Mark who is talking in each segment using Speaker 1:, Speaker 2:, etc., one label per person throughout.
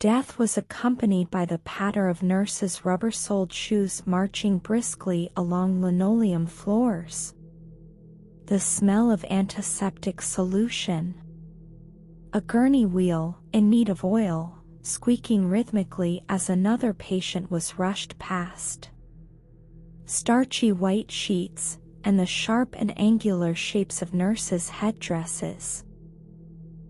Speaker 1: Death was accompanied by the patter of nurses' rubber-soled shoes marching briskly along linoleum floors. The smell of antiseptic solution. A gurney wheel, in need of oil, squeaking rhythmically as another patient was rushed past. Starchy white sheets, and the sharp and angular shapes of nurses' headdresses.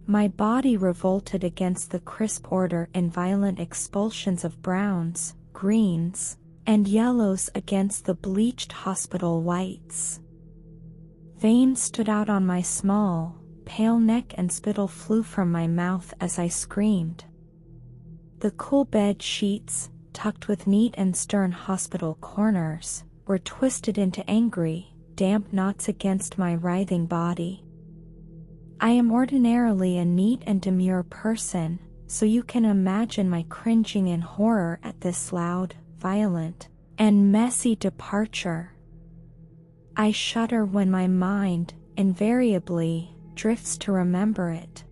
Speaker 1: My body revolted against the crisp order in violent expulsions of browns, greens, and yellows against the bleached hospital whites. Veins stood out on my small, pale neck and spittle flew from my mouth as I screamed. The cool bed sheets, tucked with neat and stern hospital corners, were twisted into angry, damp knots against my writhing body. I am ordinarily a neat and demure person, so you can imagine my cringing in horror at this loud, violent, and messy departure. I shudder when my mind, invariably, drifts to remember it.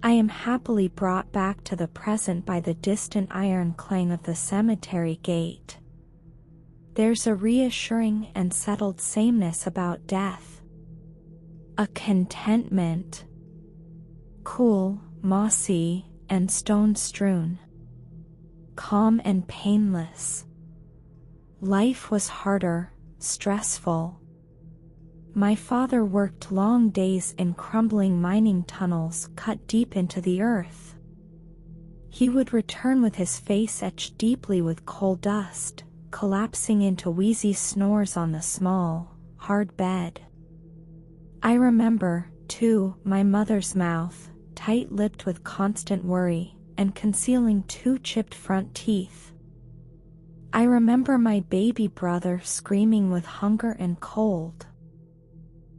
Speaker 1: I am happily brought back to the present by the distant iron clang of the cemetery gate. There's a reassuring and settled sameness about death. A contentment. Cool, mossy, and stone-strewn. Calm and painless. Life was harder, stressful. My father worked long days in crumbling mining tunnels cut deep into the earth. He would return with his face etched deeply with coal dust, collapsing into wheezy snores on the small, hard bed. I remember, too, my mother's mouth, tight-lipped with constant worry, and concealing 2 chipped front teeth. I remember my baby brother screaming with hunger and cold.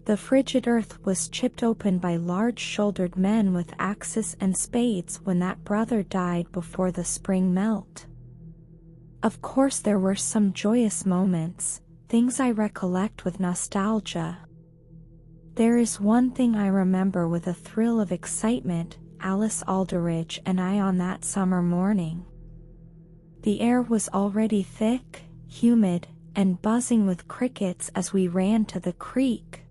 Speaker 1: The frigid earth was chipped open by large-shouldered men with axes and spades when that brother died before the spring melt. Of course there were some joyous moments, things I recollect with nostalgia. There is one thing I remember with a thrill of excitement, Alice Aldridge and I on that summer morning. The air was already thick, humid, and buzzing with crickets as we ran to the creek.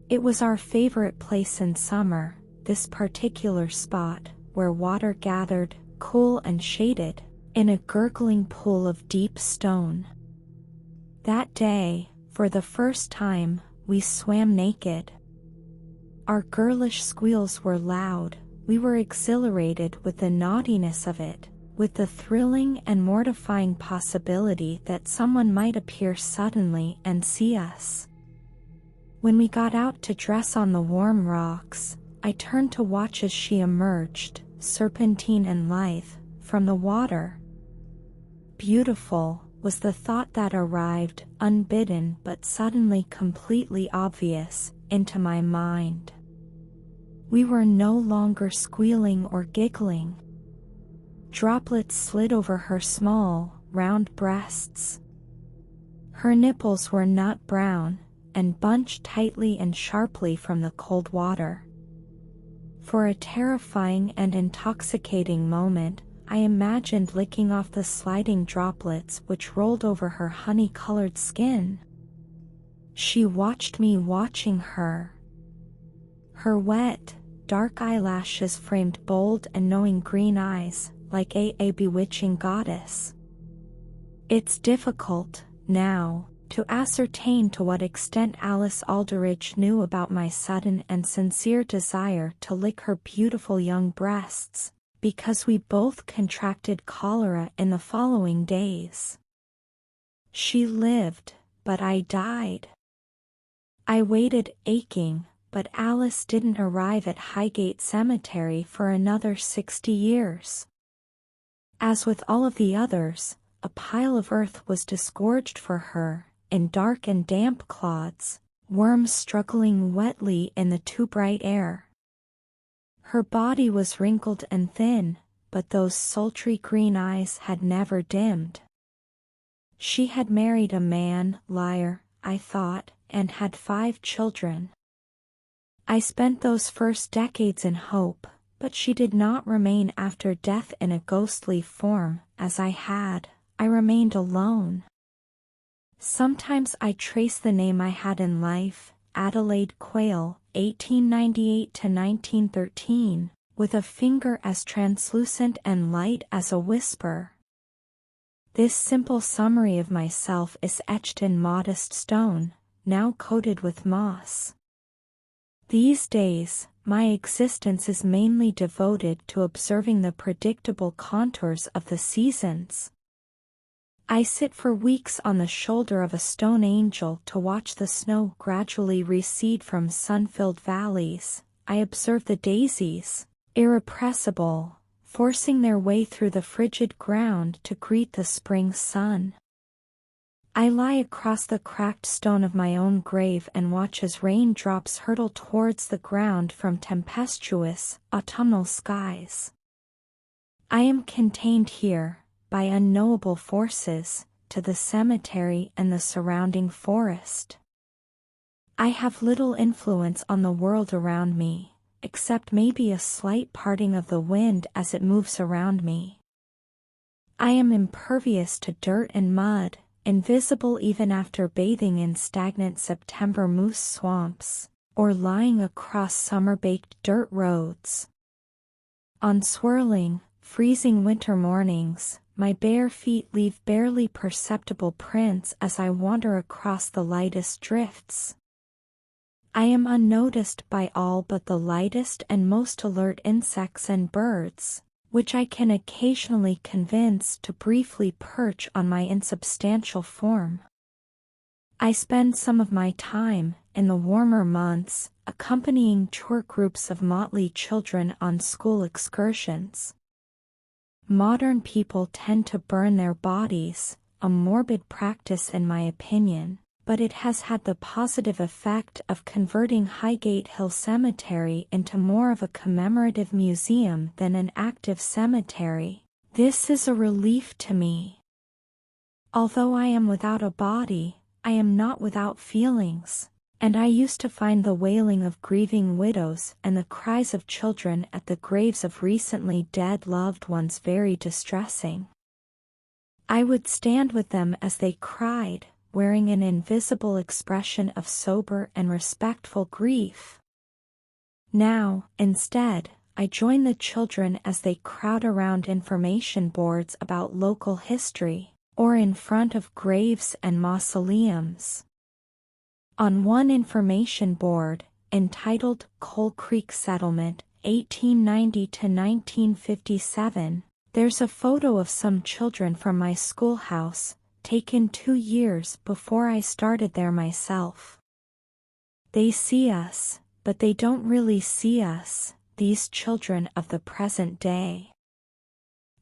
Speaker 1: It was our favorite place in summer, this particular spot, where water gathered, cool and shaded, in a gurgling pool of deep stone. That day, for the first time, we swam naked. Our girlish squeals were loud, we were exhilarated with the naughtiness of it, with the thrilling and mortifying possibility that someone might appear suddenly and see us. When we got out to dress on the warm rocks, I turned to watch as she emerged, serpentine and lithe, from the water. Beautiful, was the thought that arrived, unbidden but suddenly completely obvious, into my mind. We were no longer squealing or giggling. Droplets slid over her small, round breasts. Her nipples were nut brown, and bunched tightly and sharply from the cold water. For a terrifying and intoxicating moment, I imagined licking off the sliding droplets which rolled over her honey-colored skin. She watched me watching her. Her wet, dark eyelashes framed bold and knowing green eyes, like a bewitching goddess. It's difficult, now, to ascertain to what extent Alice Aldridge knew about my sudden and sincere desire to lick her beautiful young breasts, because we both contracted cholera in the following days. She lived, but I died. I waited aching, but Alice didn't arrive at Highgate Cemetery for another 60 years. As with all of the others, a pile of earth was disgorged for her, in dark and damp clods, worms struggling wetly in the too bright air. Her body was wrinkled and thin, but those sultry green eyes had never dimmed. She had married a man, liar, I thought, and had 5 children. I spent those first decades in hope, But she did not remain after death in a ghostly form, as I had. I remained alone. Sometimes I trace the name I had in life, Adelaide Quayle, 1898 to 1913, with a finger as translucent and light as a whisper. This simple summary of myself is etched in modest stone, now coated with moss. These days, my existence is mainly devoted to observing the predictable contours of the seasons. I sit for weeks on the shoulder of a stone angel to watch the snow gradually recede from sun-filled valleys. I observe the daisies, irrepressible, forcing their way through the frigid ground to greet the spring sun. I lie across the cracked stone of my own grave and watch as raindrops hurtle towards the ground from tempestuous, autumnal skies. I am contained here, by unknowable forces, to the cemetery and the surrounding forest. I have little influence on the world around me, except maybe a slight parting of the wind as it moves around me. I am impervious to dirt and mud, invisible even after bathing in stagnant September moose swamps, or lying across summer-baked dirt roads. On swirling, freezing winter mornings, my bare feet leave barely perceptible prints as I wander across the lightest drifts. I am unnoticed by all but the lightest and most alert insects and birds, which I can occasionally convince to briefly perch on my insubstantial form. I spend some of my time, in the warmer months, accompanying tour groups of motley children on school excursions. Modern people tend to burn their bodies, a morbid practice in my opinion, but it has had the positive effect of converting Highgate Hill Cemetery into more of a commemorative museum than an active cemetery. This is a relief to me. Although I am without a body, I am not without feelings, and I used to find the wailing of grieving widows and the cries of children at the graves of recently dead loved ones very distressing. I would stand with them as they cried, wearing an invisible expression of sober and respectful grief. Now, instead, I join the children as they crowd around information boards about local history, or in front of graves and mausoleums. On one information board, entitled Coal Creek Settlement, 1890 to 1957, there's a photo of some children from my schoolhouse, taken 2 years before I started there myself. They see us, but they don't really see us, these children of the present day.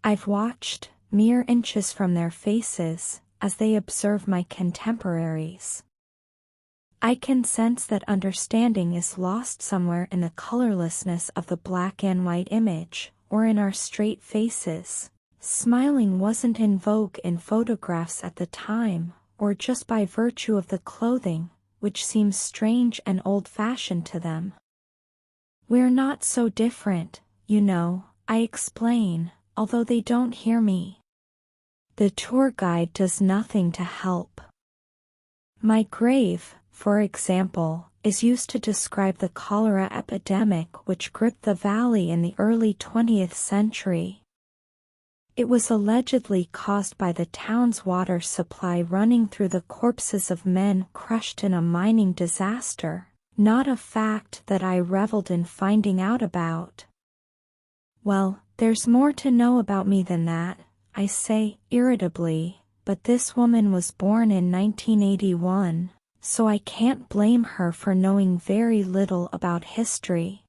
Speaker 1: I've watched, mere inches from their faces, as they observe my contemporaries. I can sense that understanding is lost somewhere in the colorlessness of the black and white image, or in our straight faces. Smiling wasn't in vogue in photographs at the time, or just by virtue of the clothing, which seems strange and old-fashioned to them. We're not so different, you know, I explain, although they don't hear me. The tour guide does nothing to help. My grave, for example, is used to describe the cholera epidemic which gripped the valley in the early 20th century. It was allegedly caused by the town's water supply running through the corpses of men crushed in a mining disaster, not a fact that I reveled in finding out about. Well, there's more to know about me than that, I say, irritably, but this woman was born in 1981, so I can't blame her for knowing very little about history.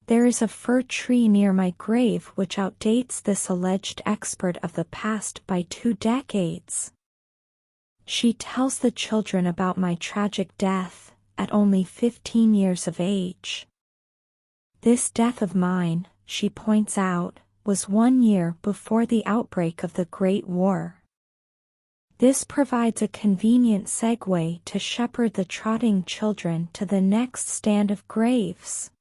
Speaker 1: There is a fir tree near my grave which outdates this alleged expert of the past by 2 decades. She tells the children about my tragic death, at only 15 years of age. This death of mine, she points out, was 1 year before the outbreak of the Great War. This provides a convenient segue to shepherd the trotting children to the next stand of graves.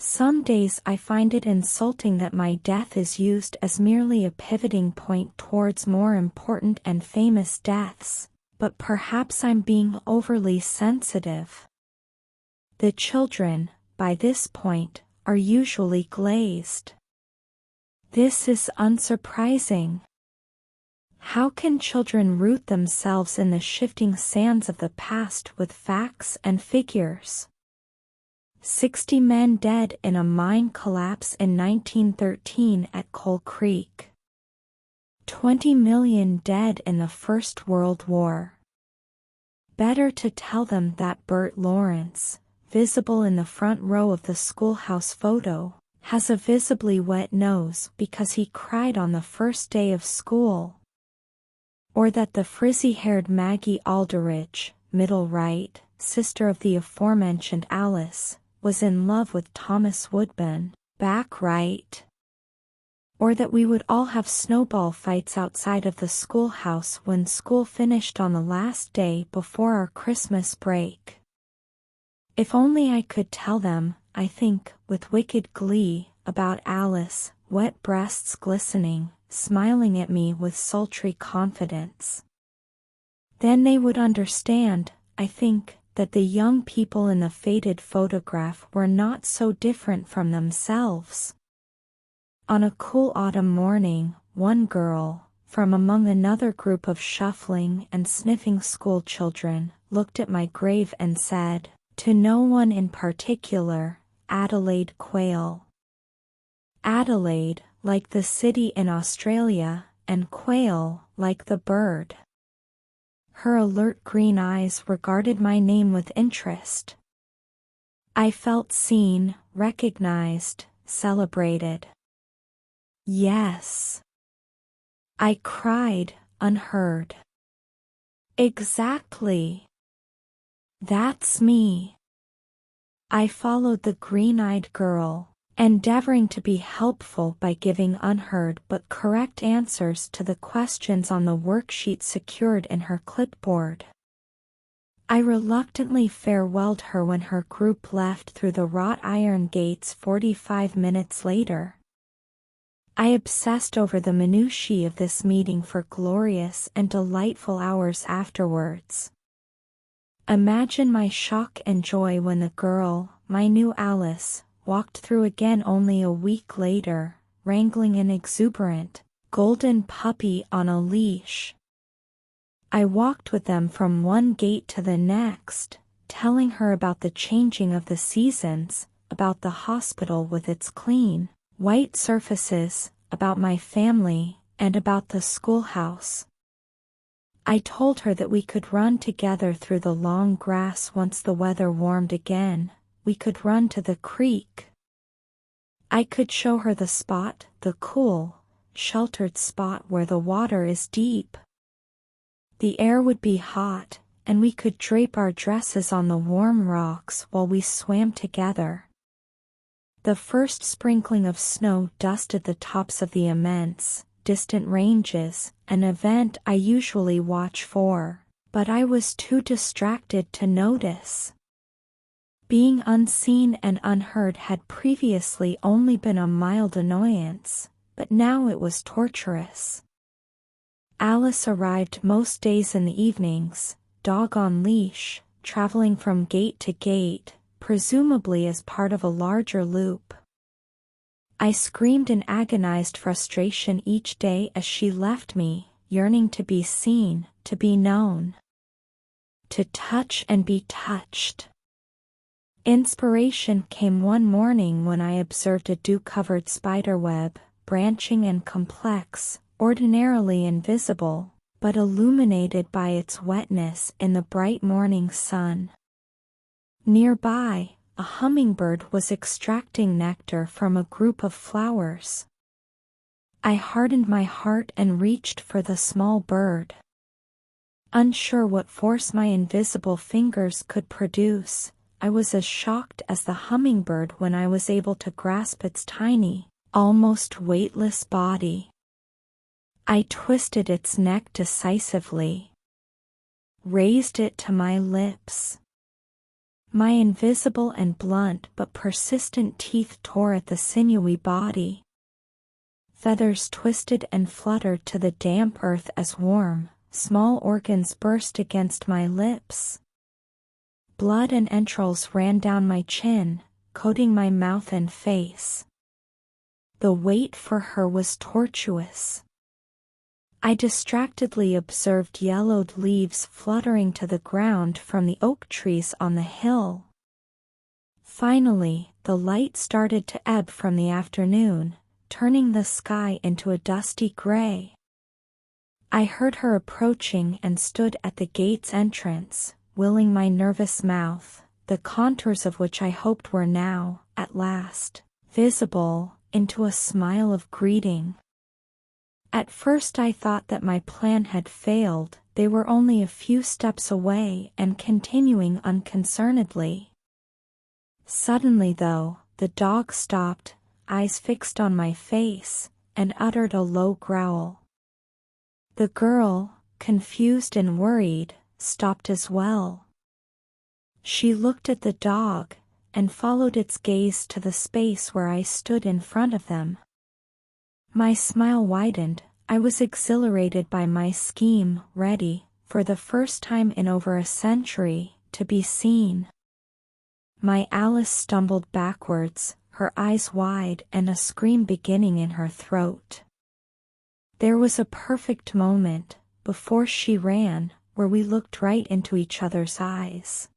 Speaker 1: Some days I find it insulting that my death is used as merely a pivoting point towards more important and famous deaths, but perhaps I'm being overly sensitive. The children, by this point, are usually glazed. This is unsurprising. How can children root themselves in the shifting sands of the past with facts and figures? 60 men dead in a mine collapse in 1913 at Coal Creek. 20 million dead in the First World War. Better to tell them that Bert Lawrence, visible in the front row of the schoolhouse photo, has a visibly wet nose because he cried on the first day of school. Or that the frizzy-haired Maggie Aldridge, middle right, sister of the aforementioned Alice, was in love with Thomas Woodman, back right. Or that we would all have snowball fights outside of the schoolhouse when school finished on the last day before our Christmas break. If only I could tell them, I think, with wicked glee, about Alice, wet breasts glistening, smiling at me with sultry confidence. Then they would understand, I think, that the young people in the faded photograph were not so different from themselves. On a cool autumn morning, one girl, from among another group of shuffling and sniffing school children, looked at my grave and said, to no one in particular, Adelaide Quayle. Adelaide, like the city in Australia, and Quayle, like the bird. Her alert green eyes regarded my name with interest. I felt seen, recognized, celebrated. Yes. I cried, unheard. Exactly. That's me. I followed the green-eyed girl, endeavoring to be helpful by giving unheard but correct answers to the questions on the worksheet secured in her clipboard. I reluctantly farewelled her when her group left through the wrought iron gates 45 minutes later. I obsessed over the minutiae of this meeting for glorious and delightful hours afterwards. Imagine my shock and joy when the girl, my new Alice, walked through again only a week later, wrangling an exuberant, golden puppy on a leash. I walked with them from one gate to the next, telling her about the changing of the seasons, about the hospital with its clean, white surfaces, about my family, and about the schoolhouse. I told her that we could run together through the long grass once the weather warmed again. We could run to the creek. I could show her the spot, the cool, sheltered spot where the water is deep. The air would be hot, and we could drape our dresses on the warm rocks while we swam together. The first sprinkling of snow dusted the tops of the immense, distant ranges, an event I usually watch for, but I was too distracted to notice. Being unseen and unheard had previously only been a mild annoyance, but now it was torturous. Alice arrived most days in the evenings, dog on leash, traveling from gate to gate, presumably as part of a larger loop. I screamed in agonized frustration each day as she left me, yearning to be seen, to be known. To touch and be touched. Inspiration came one morning when I observed a dew-covered spiderweb, branching and complex, ordinarily invisible, but illuminated by its wetness in the bright morning sun. Nearby, a hummingbird was extracting nectar from a group of flowers. I hardened my heart and reached for the small bird. Unsure what force my invisible fingers could produce, I was as shocked as the hummingbird when I was able to grasp its tiny, almost weightless body. I twisted its neck decisively. Raised it to my lips. My invisible and blunt but persistent teeth tore at the sinewy body. Feathers twisted and fluttered to the damp earth as warm, small organs burst against my lips. Blood and entrails ran down my chin, coating my mouth and face. The wait for her was tortuous. I distractedly observed yellowed leaves fluttering to the ground from the oak trees on the hill. Finally, the light started to ebb from the afternoon, turning the sky into a dusty gray. I heard her approaching and stood at the gate's entrance, willing my nervous mouth, the contours of which I hoped were now, at last, visible, into a smile of greeting. At first I thought that my plan had failed. They were only a few steps away and continuing unconcernedly. Suddenly, though, the dog stopped, eyes fixed on my face, and uttered a low growl. The girl, confused and worried, stopped as well. She looked at the dog, and followed its gaze to the space where I stood in front of them. My smile widened. I was exhilarated by my scheme, ready, for the first time in over a century, to be seen. My Alice stumbled backwards, her eyes wide and a scream beginning in her throat. There was a perfect moment, before she ran, where we looked right into each other's eyes.